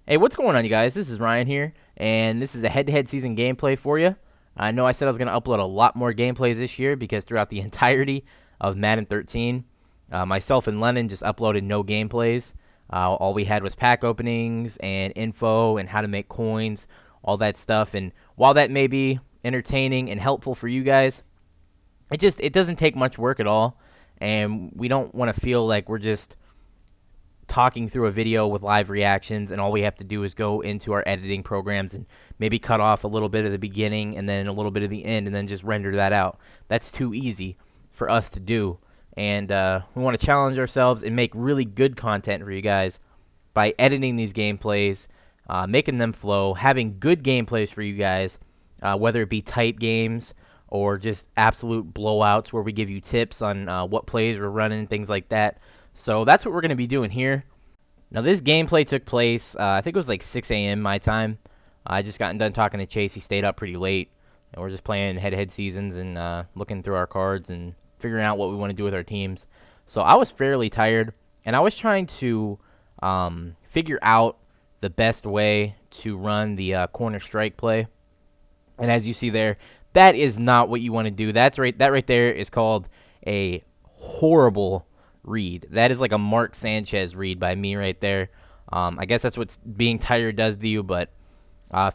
Hey, what's going on, you guys? This is Ryan here, and this is a head-to-head season gameplay for you. I know I said I was going to upload a lot more gameplays this year because throughout the entirety of Madden 13, myself and Lennon just uploaded no gameplays. All we had was pack openings and info and how to make coins, all that stuff. And while that may be entertaining and helpful for you guys, it doesn't take much work at all, and we don't want to feel like we're just talking through a video with live reactions and all we have to do is go into our editing programs and maybe cut off a little bit of the beginning and then a little bit of the end and then just render that out. That's too easy for us to do. And we want to challenge ourselves and make really good content for you guys by editing these gameplays, making them flow, having good gameplays for you guys, whether it be tight games or just absolute blowouts where we give you tips on what plays we're running, things like that. So that's what we're going to be doing here. Now this gameplay took place, I think it was like 6 a.m. my time. I just gotten done talking to Chase. He stayed up pretty late. And we're just playing head-to-head seasons and looking through our cards and figuring out what we want to do with our teams. So I was fairly tired, and I was trying to figure out the best way to run the corner strike play. And as you see there, that is not what you want to do. That right there is called a horrible read. That is like a Mark Sanchez read by me right there. I guess that's what being tired does to you, but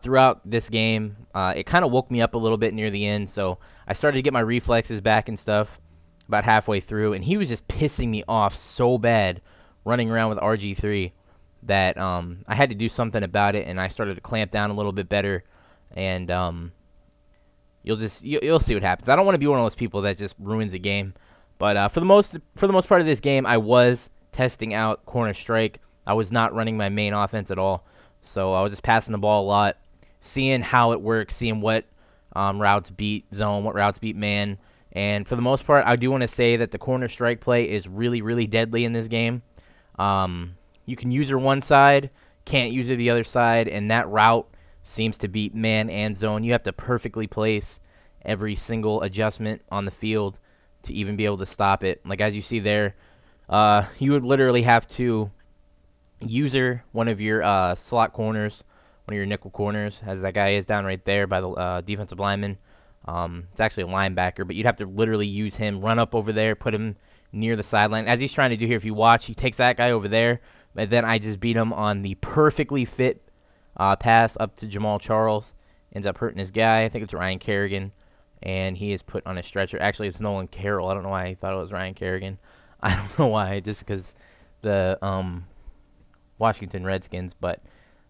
throughout this game, it kind of woke me up a little bit near the end, so I started to get my reflexes back and stuff about halfway through, and he was just pissing me off so bad running around with RG3 that I had to do something about it, and I started to clamp down a little bit better, and you'll see what happens. I don't want to be one of those people that just ruins a game. But for the most part of this game, I was testing out corner strike. I was not running my main offense at all, so I was just passing the ball a lot, seeing how it works, seeing what routes beat zone, what routes beat man. And for the most part, I do want to say that the corner strike play is really, really deadly in this game. You can use her one side, can't use her the other side, and that route seems to beat man and zone. You have to perfectly place every single adjustment on the field to even be able to stop it. Like as you see there, you would literally have to user one of your slot corners, one of your nickel corners, as that guy is down right there by the defensive lineman. It's actually a linebacker, but you'd have to literally use him, run up over there, put him near the sideline. As he's trying to do here, if you watch, he takes that guy over there, but then I just beat him on the perfectly fit pass up to Jamal Charles. Ends up hurting his guy. I think it's Ryan Kerrigan. And he is put on a stretcher. Actually, it's Nolan Carroll. I don't know why I thought it was Ryan Kerrigan. I don't know why, just because the Washington Redskins, but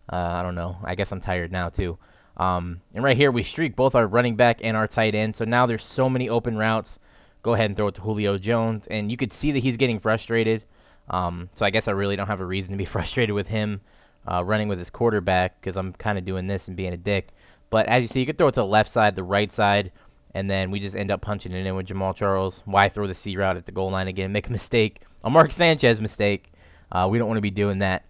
I don't know. I guess I'm tired now, too. And right here, we streak both our running back and our tight end. So now there's so many open routes. Go ahead and throw it to Julio Jones. And you could see that he's getting frustrated. So I guess I really don't have a reason to be frustrated with him running with his quarterback because I'm kind of doing this and being a dick. But as you see, you could throw it to the left side, the right side. And then we just end up punching it in with Jamal Charles. Why throw the C route at the goal line again? Make a mistake. A Mark Sanchez mistake. We don't want to be doing that.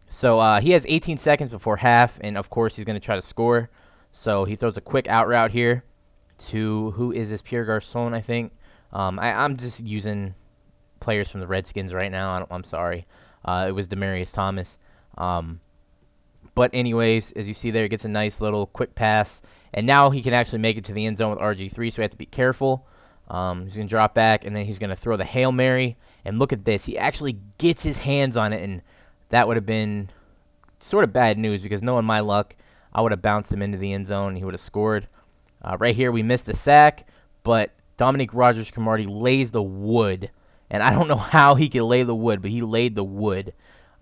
So he has 18 seconds before half, and of course he's going to try to score. So he throws a quick out route here to, who is this, Pierre Garcon, I think. I'm just using players from the Redskins right now. I'm sorry. It was Demaryius Thomas. But anyways, as you see there, he gets a nice little quick pass. And now he can actually make it to the end zone with RG3, so we have to be careful. He's going to drop back, and then he's going to throw the Hail Mary. And look at this. He actually gets his hands on it, and that would have been sort of bad news because knowing my luck, I would have bounced him into the end zone, and he would have scored. Right here, we missed the sack, but Dominique Rodgers-Cromartie lays the wood. And I don't know how he could lay the wood, but he laid the wood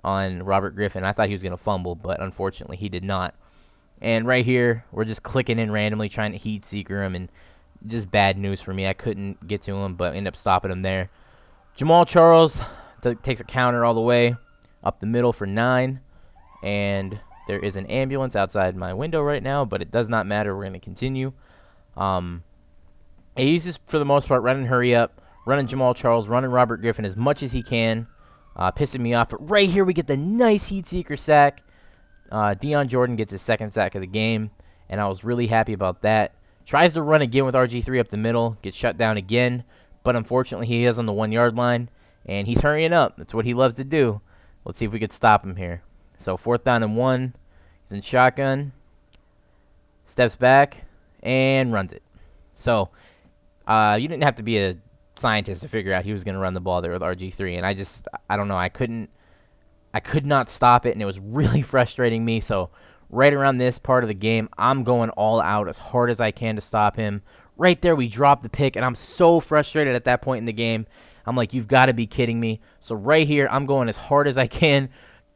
on Robert Griffin. I thought he was going to fumble, but unfortunately he did not. And right here, we're just clicking in randomly, trying to heat seeker him, and just bad news for me. I couldn't get to him, but ended up stopping him there. Jamal Charles takes a counter all the way up the middle for 9. And there is an ambulance outside my window right now, but it does not matter. We're going to continue. He's just, for the most part, running hurry up, running Jamal Charles, running Robert Griffin as much as he can, pissing me off. But right here, we get the nice heat seeker sack. Deion Jordan gets his second sack of the game, and I was really happy about that. Tries to run again with RG3 up the middle, gets shut down again, but unfortunately he is on the 1-yard line, and he's hurrying up. That's what he loves to do. Let's see if we could stop him here. So 4th down and 1. He's in shotgun, steps back, and runs it. So you didn't have to be a scientist to figure out he was going to run the ball there with RG3, and I don't know, I could not stop it, and it was really frustrating me. So right around this part of the game, I'm going all out as hard as I can to stop him. Right there, we dropped the pick, and I'm so frustrated at that point in the game. I'm like, you've got to be kidding me. So right here, I'm going as hard as I can,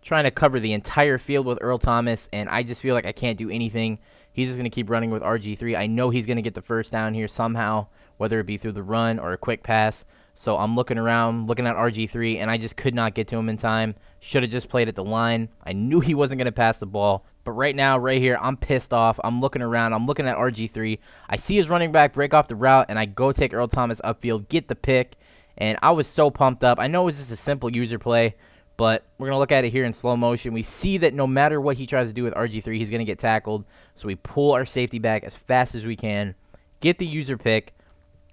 trying to cover the entire field with Earl Thomas, and I just feel like I can't do anything. He's just going to keep running with RG3. I know he's going to get the first down here somehow, whether it be through the run or a quick pass. So I'm looking around, looking at RG3, and I just could not get to him in time. Should have just played at the line. I knew he wasn't going to pass the ball. But right now, right here, I'm pissed off. I'm looking around. I'm looking at RG3. I see his running back break off the route, and I go take Earl Thomas upfield, get the pick. And I was so pumped up. I know it was just a simple user play, but we're going to look at it here in slow motion. We see that no matter what he tries to do with RG3, he's going to get tackled. So we pull our safety back as fast as we can, get the user pick,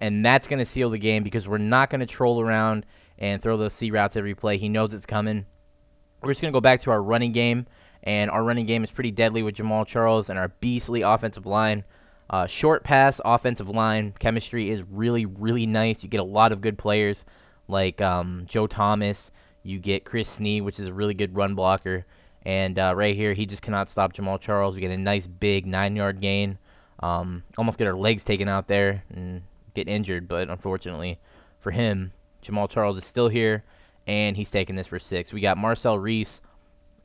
and that's going to seal the game because we're not going to troll around and throw those C routes every play. He knows it's coming. We're just going to go back to our running game, and our running game is pretty deadly with Jamal Charles and our beastly offensive line. Short pass offensive line chemistry is really, really nice. You get a lot of good players like Joe Thomas. You get Chris Snee, which is a really good run blocker. And right here, he just cannot stop Jamal Charles. We get a nice big 9-yard gain. Almost get our legs taken out there and get injured, but unfortunately for him, Jamal Charles is still here, and he's taking this for 6. We got Marcel Reese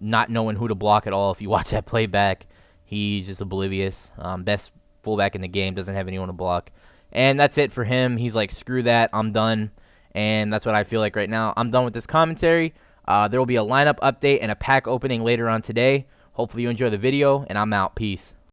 not knowing who to block at all. If you watch that play back, he's just oblivious. Best fullback in the game, doesn't have anyone to block. And that's it for him. He's like, screw that, I'm done. And that's what I feel like right now. I'm done with this commentary. There will be a lineup update and a pack opening later on today. Hopefully you enjoy the video, and I'm out. Peace.